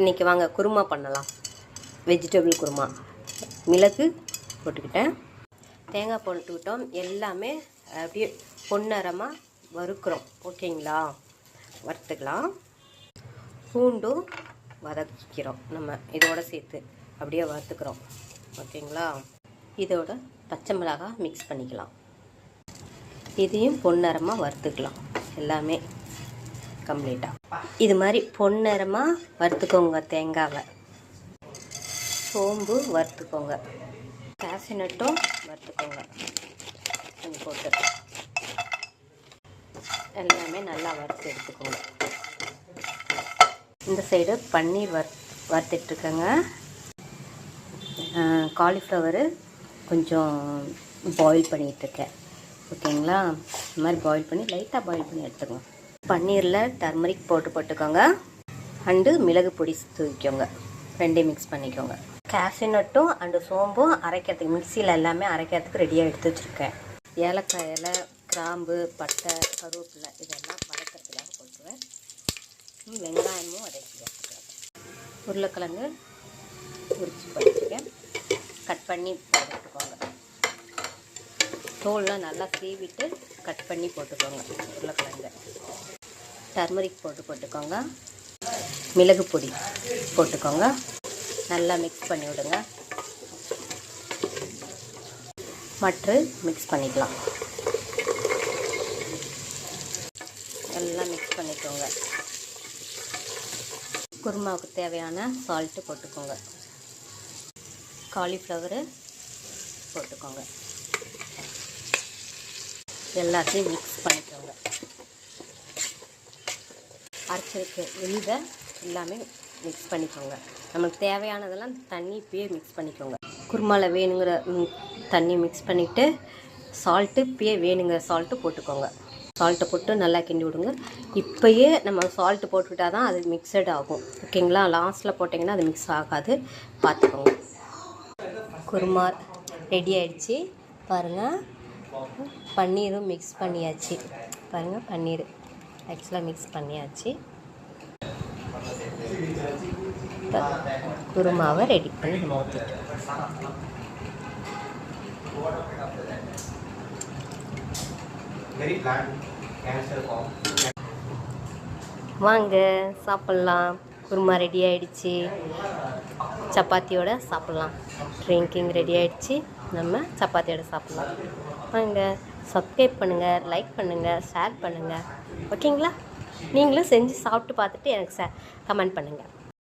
இன்றைக்கி வாங்க குருமா பண்ணலாம். வெஜிடபிள் குருமா. மிளகு போட்டுக்கிட்டேன், தேங்காய் போட்டுக்கிட்டோம். எல்லாமே அப்படியே பொன்னரமாக வறுக்கிறோம். ஓகேங்களா? வறுத்துக்கலாம். பூண்டும் வதக்கிறோம். நம்ம இதோடு சேர்த்து அப்படியே வறுத்துக்கிறோம். ஓகேங்களா? இதோட பச்சை மிளகாய் மிக்ஸ் பண்ணிக்கலாம். இதையும் பொன்னரமாக வறுத்துக்கலாம். எல்லாமே கம்ப்ளீட்டாக இது மாதிரி பொன்னரமாக வறுத்துக்கோங்க. தேங்காவை, சோம்பு வறுத்துக்கோங்க, கேஷ்யூநட்டும் வறுத்துக்கோங்க. போட்டு எல்லாமே நல்லா வறுத்து எடுத்துக்கோங்க. இந்த சைடு பன்னீர் வறுத்துட்ருக்கேங்க. காலிஃப்ளவரு கொஞ்சம் பாயில் பண்ணிகிட்ருக்கேன். ஓகேங்களா? இந்த மாதிரி பாயில் பண்ணி லைட்டாக பாயில் பண்ணி எடுத்துக்கோங்க. பன்னீரில் டர்மரிக் போட்டுக்கோங்க. அண்டு மிளகு பொடி தூக்கிக்கோங்க. ரெண்டையும் மிக்ஸ் பண்ணிக்கோங்க. கேஷ்யூநட்டும் அண்டு சோம்பும் அரைக்கிறதுக்கு மிக்சியில் எல்லாமே அரைக்கிறதுக்கு ரெடியாக எடுத்து வச்சுருக்கேன். ஏலக்காய் இலை, கிராம்பு, பட்டை, கருவேப்பிலை இதெல்லாம் வதக்கிறதுக்காக போட்டுருவேன். வெங்காயமும் வதக்கி வச்சுக்கிறேன். உருளைக்கிழங்கு உரிச்சு போட்டுருக்கேன். கட் பண்ணி போட்டுக்கோங்க. தோல்லாம் நல்லா சீவிட்டு கட் பண்ணி போட்டுக்கோங்க. உருளைக்கிழங்கு, டர்மரிக் போட்டுக்கோங்க. மிளகு பொடி போட்டுக்கோங்க. நல்லா மிக்ஸ் பண்ணி விடுங்க. மற்றும் மிக்ஸ் பண்ணிக்கலாம். எல்லாம் மிக்ஸ் பண்ணிக்கோங்க. குருமாவுக்கு தேவையான சால்ட்டு போட்டுக்கோங்க. காலிஃப்ளவரு போட்டுக்கோங்க. எல்லாத்தையும் மிக்ஸ் பண்ணிக்கோங்க. அரைச்சிருக்கு விழுதை எல்லாமே மிக்ஸ் பண்ணிக்கோங்க. நமக்கு தேவையானதெல்லாம் தண்ணி இப்பயே மிக்ஸ் பண்ணிக்கோங்க. குருமாவில் வேணுங்கிற தண்ணி மிக்ஸ் பண்ணிவிட்டு சால்ட்டு இப்பயே வேணுங்கிற சால்ட்டு போட்டுக்கோங்க. சால்ட்டை போட்டு நல்லா கிண்டி விடுங்க. இப்போயே நம்ம சால்ட்டு போட்டுக்கிட்டால் தான் அது மிக்சட் ஆகும். ஓகேங்களா? லாஸ்ட்டில் போட்டிங்கன்னா அது மிக்ஸ் ஆகாது, பார்த்துக்கோங்க. குருமா ரெடி ஆகிடுச்சு பாருங்கள். பன்னீரும் மிக்ஸ் பண்ணியாச்சு பாருங்கள். பன்னீர் ஆக்சுவலாக மிக்ஸ் பண்ணியாச்சு. குருமாவை ரெடி பண்ணி ஊற்றிட்டு வாங்க சாப்பிட்லாம். குருமா ரெடி ஆகிடுச்சு. சப்பாத்தியோட சாப்பிட்லாம். ட்ரிங்கிங் ரெடி ஆகிடுச்சு. நம்ம சப்பாத்தியோட சாப்பிட்லாம். வாங்க, சப்ஸ்கிரைப் பண்ணுங்கள், லைக் பண்ணுங்கள், ஷேர் பண்ணுங்கள். ஓகேங்களா? நீங்களும் செஞ்சு சாப்பிட்டு பார்த்துட்டு எனக்கு கமெண்ட் பண்ணுங்கள்.